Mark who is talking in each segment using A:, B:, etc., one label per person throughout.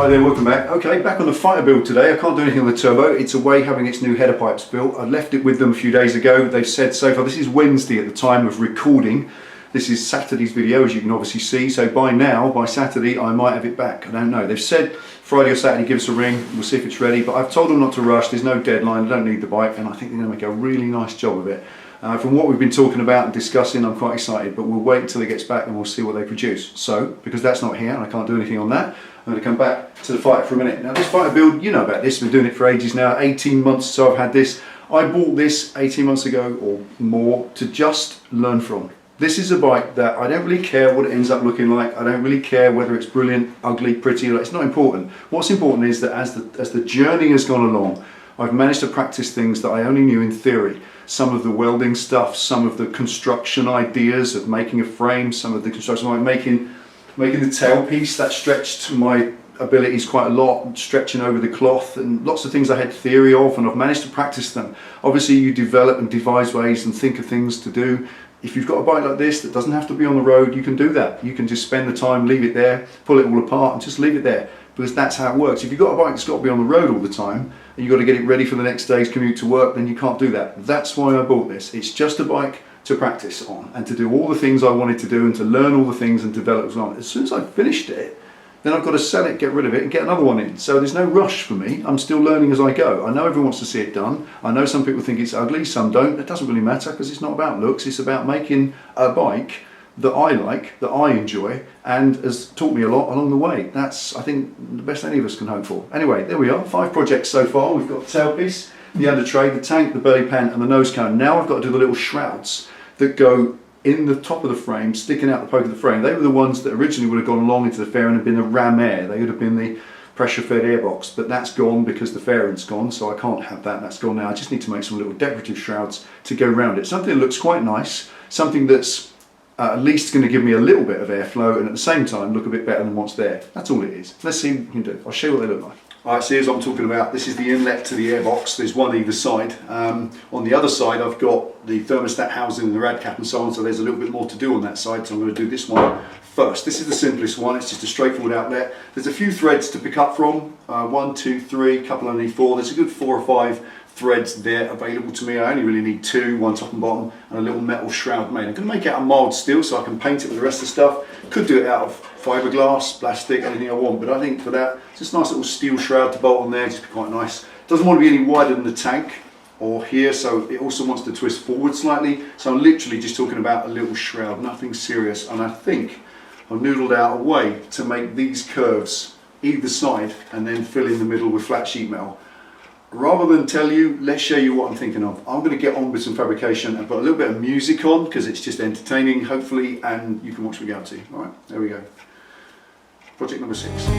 A: Hi there, welcome back. Okay, back on the fighter build today. I can't do anything on the turbo. It's away having its new header pipes built. I left it with them a few days ago. They've said so far, this is Wednesday at the time of recording. This is Saturday's video, as you can obviously see. So by now, by Saturday, I might have it back. I don't know. They've said Friday or Saturday, give us a ring. We'll see if it's ready. But I've told them not to rush. There's no deadline. I don't need the bike. And I think they're going to make a really nice job of it. From what we've been talking about and discussing, I'm quite excited, but we'll wait until it gets back and we'll see what they produce. So, because that's not here and I can't do anything on that, I'm going to come back to the fighter for a minute. Now this fighter build, you know about this, we've been doing it for ages now, 18 months so I've had this. I bought this 18 months ago or more to just learn from. This is a bike that I don't really care what it ends up looking like. I don't really care whether it's brilliant, ugly, pretty, it's not important. What's important is that as the journey has gone along, I've managed to practice things that I only knew in theory. Some of the welding stuff, some of the construction ideas of making a frame, some of the construction like making the tailpiece, that stretched my abilities quite a lot, stretching over the cloth, and lots of things I had theory of, and I've managed to practice them. Obviously you develop and devise ways and think of things to do. If you've got a bike like this that doesn't have to be on the road, you can do that. You can just spend the time, leave it there, pull it all apart and just leave it there, because that's how it works. If you've got a bike that's got to be on the road all the time and you've got to get it ready for the next day's commute to work, then you can't do that. That's why I bought this. It's just a bike to practice on and to do all the things I wanted to do and to learn all the things and develop as well. As soon as I've finished it, then I've got to sell it, get rid of it and get another one in. So there's no rush for me. I'm still learning as I go. I know everyone wants to see it done. I know some people think it's ugly, some don't. It doesn't really matter because it's not about looks. It's about making a bike that I like, that I enjoy, and has taught me a lot along the way. That's, I think, the best any of us can hope for. Anyway, there we are, 5 projects so far. We've got the tailpiece, the under tray, the tank, the belly pan, and the nose cone. Now I've got to do the little shrouds that go in the top of the frame, sticking out the poke of the frame. They were the ones that originally would have gone along into the fairing and been the ram air. They would have been the pressure-fed airbox, but that's gone because the fairing's gone, so I can't have that. That's gone now. I just need to make some little decorative shrouds to go around it. Something that looks quite nice, something that's at least going to give me a little bit of airflow and at the same time look a bit better than what's there. That's all it is. Let's see what we can do. I'll show you what they look like. Alright, so here's what I'm talking about. This is the inlet to the airbox. There's one either side. On the other side I've got the thermostat housing and the rad cap and so on, so there's a little bit more to do on that side, so I'm going to do this one first. This is the simplest one. It's just a straightforward outlet. There's a few threads to pick up from. 1, 2, 3, a couple underneath 4. There's a good 4 or 5 threads there available to me. I only really need 2, one top and bottom, and a little metal shroud made. I'm going to make it out of mild steel so I can paint it with the rest of the stuff. Could do it out of fiberglass, plastic, anything I want, but I think for that, it's just a nice little steel shroud to bolt on there, just be quite nice. Doesn't want to be any wider than the tank or here, so it also wants to twist forward slightly. So I'm literally just talking about a little shroud, nothing serious, and I think I've noodled out a way to make these curves either side and then fill in the middle with flat sheet metal. Rather than tell you, let's show you what I'm thinking of. I'm going to get on with some fabrication and put a little bit of music on because it's just entertaining, hopefully, and you can watch me go to. Alright, there we go. Project number 6.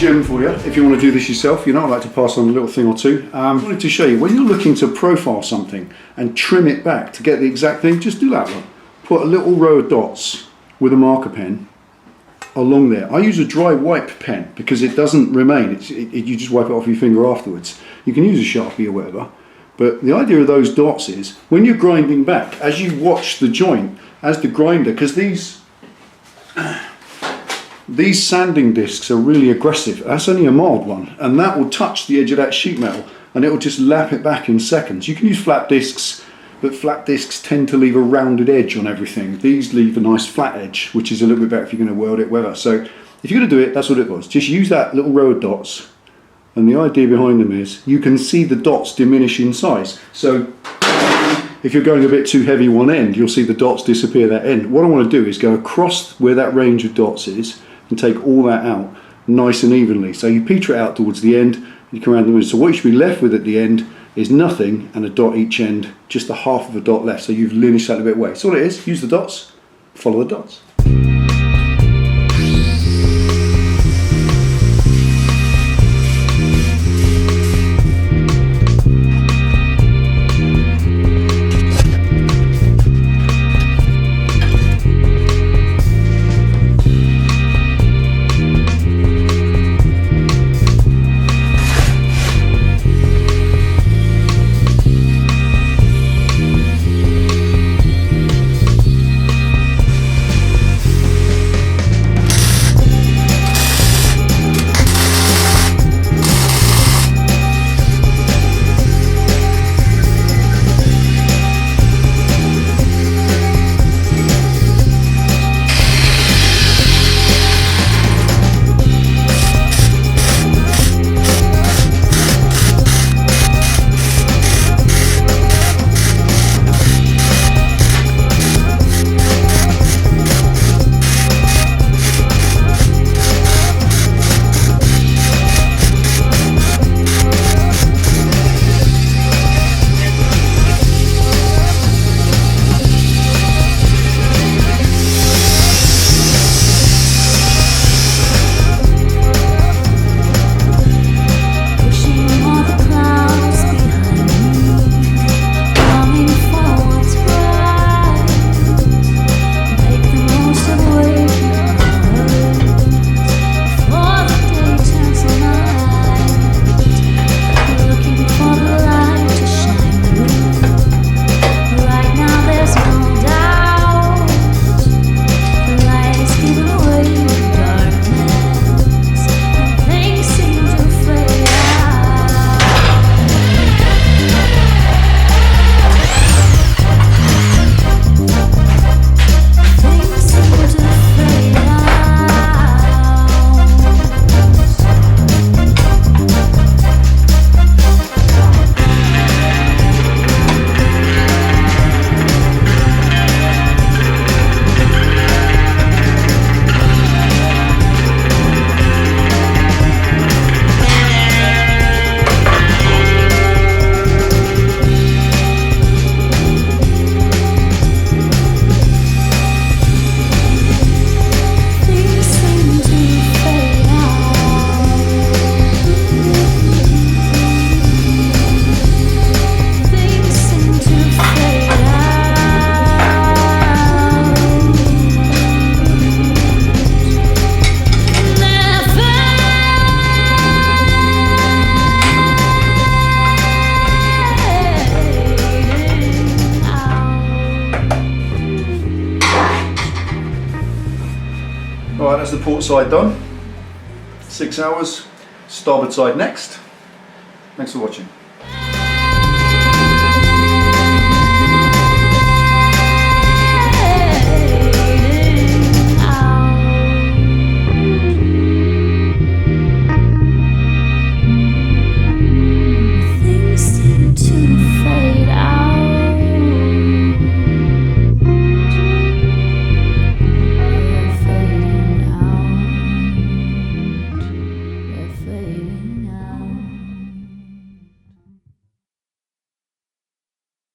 A: gem for you if you want to do this yourself. You know, I like to pass on a little thing or two. I wanted to show you, when you're looking to profile something and trim it back to get the exact thing, just do that one. Put a little row of dots with a marker pen along there. I use a dry wipe pen because it doesn't remain. You just wipe it off your finger afterwards. You can use a Sharpie or whatever. But the idea of those dots is, when you're grinding back, as you watch the joint, as the grinder, because these sanding discs are really aggressive. That's only a mild one, and that will touch the edge of that sheet metal and it will just lap it back in seconds. You can use flat discs, but flat discs tend to leave a rounded edge on everything. These leave a nice flat edge, which is a little bit better if you're going to weld it, whatever. So if you're going to do it, that's what it was. Just use that little row of dots, and the idea behind them is you can see the dots diminish in size. So if you're going a bit too heavy one end, you'll see the dots disappear that end. What I want to do is go across where that range of dots is and take all that out nice and evenly. So you peter it out towards the end, you come around the middle. So what you should be left with at the end is nothing and a dot each end, just a half of a dot left. So you've lineaged that a bit away. So all it is, use the dots, follow the dots. Alright, that's the port side done. 6 hours, starboard side next. Thanks for watching.